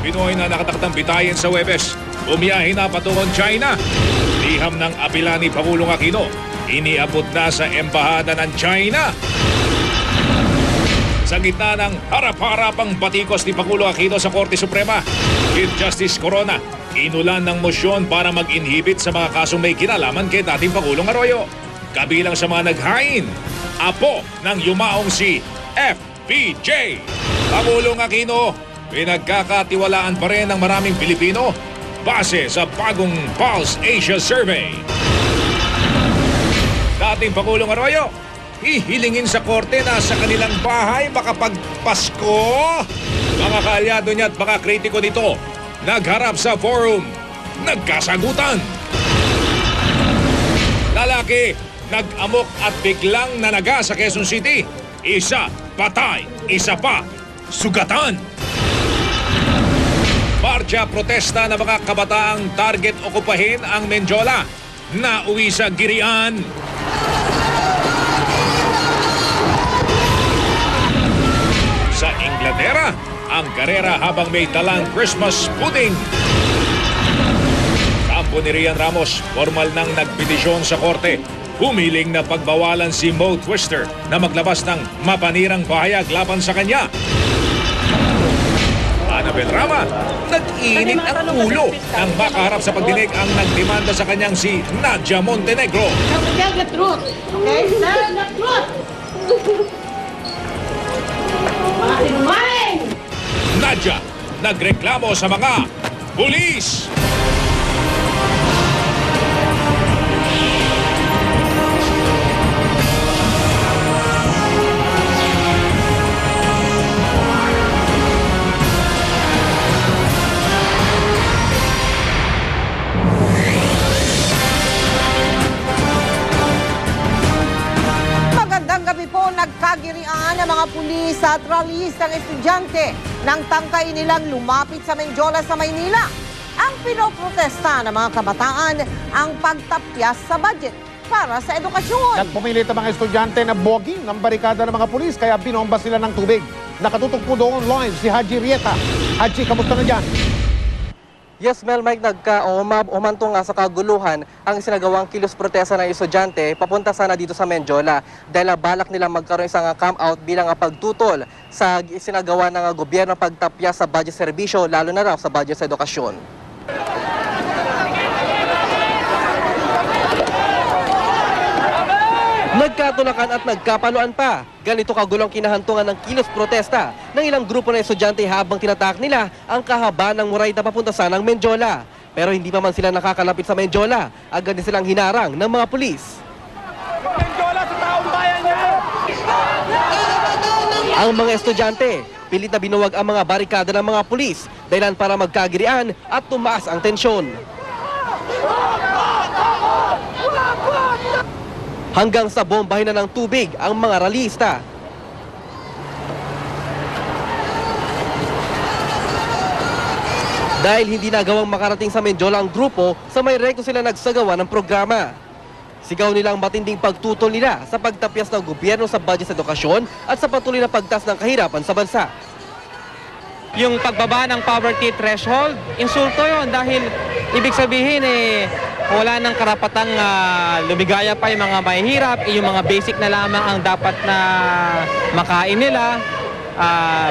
Pinoy na nakatakdang bitayin sa Webes. Bumiyahe na patungong China. Liham ng apela ni Pangulong Aquino. Iniabot na sa embahada ng China. Sa gitna ng harap-harapang batikos ni Pangulong Aquino sa Korte Suprema, Chief Justice Corona inulan ng motion para mag-inhibit sa mga kasong may kinalaman kay dating Pangulong Arroyo. Kabilang sa mga naghain, apo ng yumaong si FPJ. Pangulong Aquino, pinagkakatiwalaan pa rin ng maraming Pilipino base sa bagong Pulse Asia Survey. Dating Pangulong Arroyo, hihilingin sa korte na sa kanilang bahay makapagpasko. Mga kaalyado niya at mga kritiko nito nagharap sa forum, nagkasagutan. Lalaki, nag-amok at biglang nanaga sa Quezon City. Isa, patay. Isa pa, sugatan. Marcha protesta ng mga kabataang target okupahin ang Menjola. Nauwi sa Girian. Sa Inglaterra, ang karera habang may dalang Christmas pudding. Kampo ni Rian Ramos, formal nang nagpetisyon sa korte. Humiling na pagbawalan si Mo Twister na maglabas ng mapanirang pahayag laban sa kanya. Annabel Rama, nag-init ang ulo nang makaharap sa pagdinig ang nagdemanda sa kanyang si Nadia Montenegro. Tell the truth, okay? Tell the truth! Mga sinungaling! Nadia, nagreklamo sa mga pulis. Magandang gabi po, nagkagirian ang mga pulis at rallyistang estudyante nang tangkay nilang lumapit sa Menjola sa Maynila. Ang pinoprotesta ng mga kabataan ang pagtapyas sa budget para sa edukasyon. Nagpumilit ang mga estudyante na boging ng barikada ng mga pulis kaya binomba sila ng tubig. Nakatutok po doon live si Haji Rieta. Haji, kamusta na dyan? Yes, Mel, Mike, umantong nga sa kaguluhan ang isinagawang kilos protesta ng estudyante papunta sana dito sa Menjola dahil balak nila magkaroon isang come out bilang pagtutol sa isinagawa ng gobyerno pagtapya sa budget serbisyo, lalo na raw sa budget sa edukasyon. Nagkatulakan at nagkapaluan pa. Ganito kagulong kinahantungan ng kilos protesta ng ilang grupo ng estudyante habang tinatak nila ang kahaba ng muray na papunta sa ng Menjola. Pero hindi pa man sila nakakalapit sa Menjola, agad din silang hinarang ng mga pulis. Menjola sa taong bayan niya! Ang mga estudyante, pilit na binuwag ang mga barikada ng mga pulis dahilan para magkagirian at tumaas ang tensyon. Hanggang sa bombahin na ng tubig ang mga rallyista. Dahil hindi nagawang makarating sa Menjola ang grupo, sa may rekto sila nagsagawa ng programa. Sigaw nila ang matinding pagtutol nila sa pagtapyas ng gobyerno sa budget sa edukasyon at sa patuloy na pagtaas ng kahirapan sa bansa. Yung pagbaba ng poverty threshold, insulto yon dahil ibig sabihin wala nang karapatang lumigaya pa yung mga mahihirap, yung mga basic na lamang ang dapat na makain nila.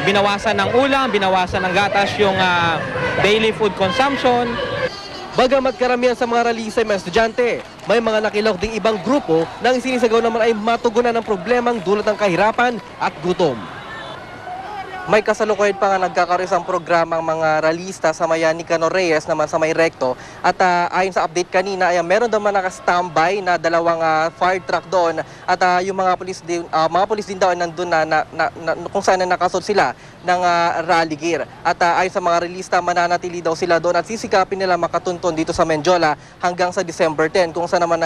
Binawasan ng ulam, binawasan ng gatas yung daily food consumption. Bagamat karamihan sa mga rallyista ay mga estudyante, may mga nakilahok ding ibang grupo na ang isinisigaw naman ay matugunan ng problemang dulot ng kahirapan at gutom. May kasalukuyan pa nga nagkakaroon isang programa ang mga rallyista sa Maya Nicanor Reyes naman sa may rekto. At ayon sa update kanina, ay meron naman naka-standby na dalawang fire truck doon. At yung mga pulis din daw ay nandun na kung saan nakasot sila ng rally gear. At ayon sa mga rallyista, mananatili daw sila doon at sisikapin nila makatunton dito sa Menjola hanggang sa December 10 kung saan naman